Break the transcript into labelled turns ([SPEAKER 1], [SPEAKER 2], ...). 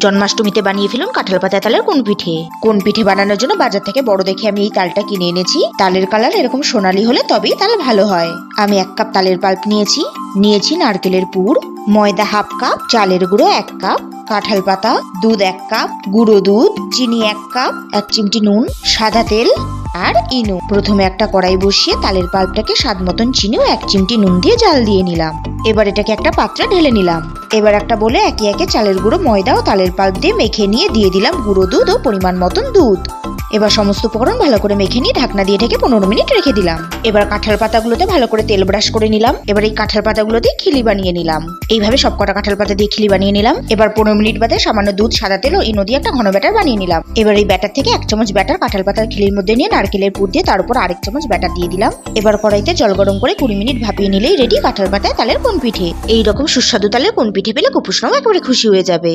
[SPEAKER 1] জন্মাষ্টমীতে বানিয়ে ফেলুন কাঁঠাল পাতা তালের কোন পিঠে। কোন পিঠে বানানোর জন্য বাজার থেকে বড় দেখে আমি এই তালটা কিনে এনেছি। তালের কালার এরকম সোনালি হলে তবেই তাল ভালো হয়। আমি 1 কাপ তালের পাল্প নিয়েছি নারকেলের পুর, ময়দা হাফ কাপ, চালের গুঁড়ো 1 কাপ, কাঁঠাল পাতা, দুধ 1 কাপ, গুঁড়ো দুধ, চিনি 1 কাপ, 1 চিমটি নুন, সাদা তেল আর ইনো। প্রথমে একটা কড়াই বসিয়ে তালের পাল্পটাকে স্বাদ মতন চিনি ও 1 চিমটি নুন দিয়ে জাল দিয়ে নিলাম। এবার এটাকে একটা পাত্রে ঢেলে নিলাম। এবার একটা বলে একে একে চালের গুঁড়ো, ময়দা ও তালের পাল্প দিয়ে মেখে নিয়ে দিয়ে দিলাম গুঁড়ো দুধ ও পরিমাণ মতন দুধ। এবার সমস্ত উপকরণ ভালো করে মেখে নিয়ে ঢাকনা দিয়ে ঢেকে 15 মিনিট রেখে দিলাম। এবার কাঁঠাল পাতাগুলোতে ভালো করে তেল ব্রাশ করে নিলাম। এবার এই কাঁঠাল পাতাগুলোতে খিলি বানিয়ে নিলাম। এইভাবে সবকটা কাঁঠাল পাতা দিয়ে খিলি বানিয়ে নিলাম। এবার 15 মিনিট বাদে সামান্য দুধ, সাদা তেল ও ইনো দিয়ে একটা ঘন ব্যাটার বানিয়ে নিলাম। এবার এই ব্যাটার থেকে 1 চামচ ব্যাটার কাঁঠাল পাতার খিলির মধ্যে নিয়ে নারকেলের পুর দিয়ে তার উপর আরেক চামচ ব্যাটার দিয়ে দিলাম। এবার কড়াইতে জল গরম করে 20 মিনিট ভাপিয়ে নিলেই রেডি কাঁঠাল পাতায় তালের কোন পিঠে। এইরকম সুস্বাদু তালের কোন পিঠে পেলে কুপুসরাও একেবারে খুশি হয়ে যাবে।